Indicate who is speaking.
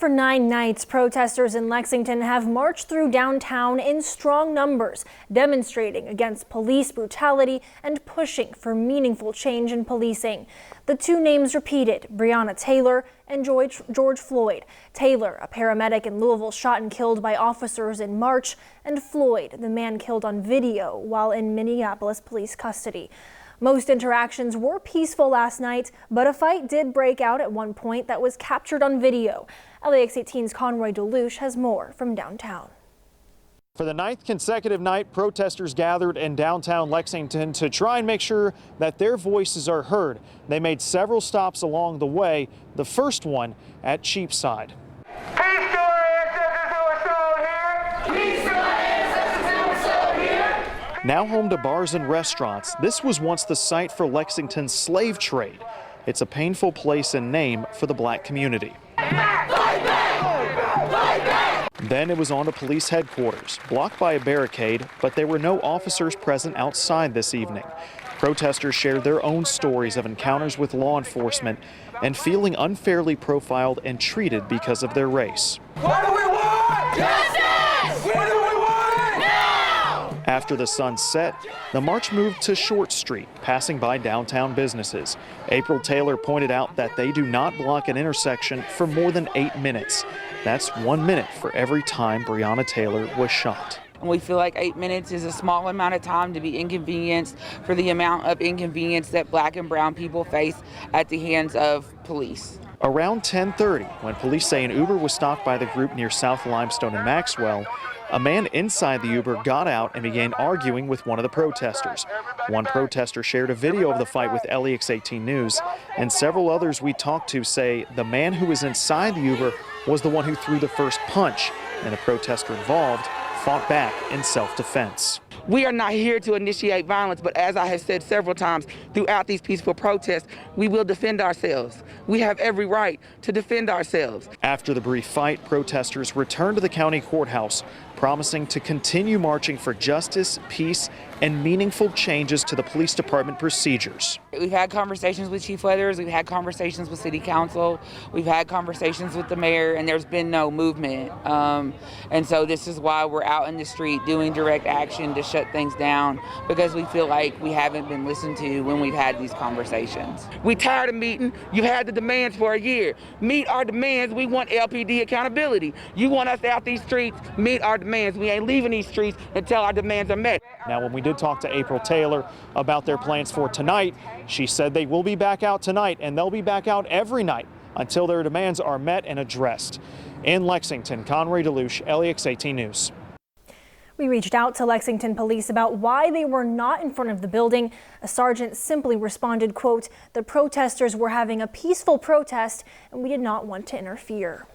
Speaker 1: For 9 nights, protesters in Lexington have marched through downtown in strong numbers, demonstrating against police brutality and pushing for meaningful change in policing. The two names repeated, Breonna Taylor and George Floyd. Taylor, a paramedic in Louisville, shot and killed by officers in March, and Floyd, the man killed on video while in Minneapolis police custody. Most interactions were peaceful last night, but a fight did break out at one point that was captured on video. LEX18's Conroy DeLuche has more from downtown.
Speaker 2: For the 9th consecutive night, protesters gathered in downtown Lexington to try and make sure that their voices are heard. They made several stops along the way, the first one at Cheapside.
Speaker 3: Peace to our ancestors who are still here! Peace to our ancestors who are still here!
Speaker 2: Now home to bars and restaurants, this was once the site for Lexington's slave trade. It's a painful place and name for the black community. Then it was on to police headquarters, blocked by a barricade, but there were no officers present outside this evening. Protesters shared their own stories of encounters with law enforcement and feeling unfairly profiled and treated because of their race.
Speaker 3: What do we want? Justice! When do we want it? Now!
Speaker 2: After the sun set, the march moved to Short Street, passing by downtown businesses. April Taylor pointed out that they do not block an intersection for more than 8 minutes. That's 1 minute for every time Breonna Taylor was shot.
Speaker 4: And we feel like 8 minutes is a small amount of time to be inconvenienced for the amount of inconvenience that black and brown people face at the hands of police.
Speaker 2: Around 10:30, when police say an Uber was stopped by the group near South Limestone and Maxwell, a man inside the Uber got out and began arguing with one of the protesters. One protester shared a video of the fight with LEX18 News, and several others we talked to say the man who was inside the Uber was the one who threw the first punch, and the protester involved fought back in self-defense.
Speaker 4: We are not here to initiate violence, but as I have said several times throughout these peaceful protests, we will defend ourselves. We have every right to defend ourselves.
Speaker 2: After the brief fight, protesters returned to the county courthouse, promising to continue marching for justice, peace, and meaningful changes to the police department procedures.
Speaker 4: We've had conversations with chief letters, we've had conversations with city council, we've had conversations with the mayor, and there's been no movement. And so this is why we're out in the street doing direct action to shut things down, because we feel like we haven't been listened to when we've had these conversations. We tired of meeting. You've had the demands for a year. Meet our demands. We want LPD accountability. You want us out these streets, meet our demands. We ain't leaving these streets until our demands are met.
Speaker 2: Now, when we did talk to April Taylor about their plans for tonight, she said they will be back out tonight, and they'll be back out every night until their demands are met and addressed. In Lexington, Conroy DeLuche, LEX18 News.
Speaker 1: We reached out to Lexington police about why they were not in front of the building. A sergeant simply responded, quote, "The protesters were having a peaceful protest and we did not want to interfere."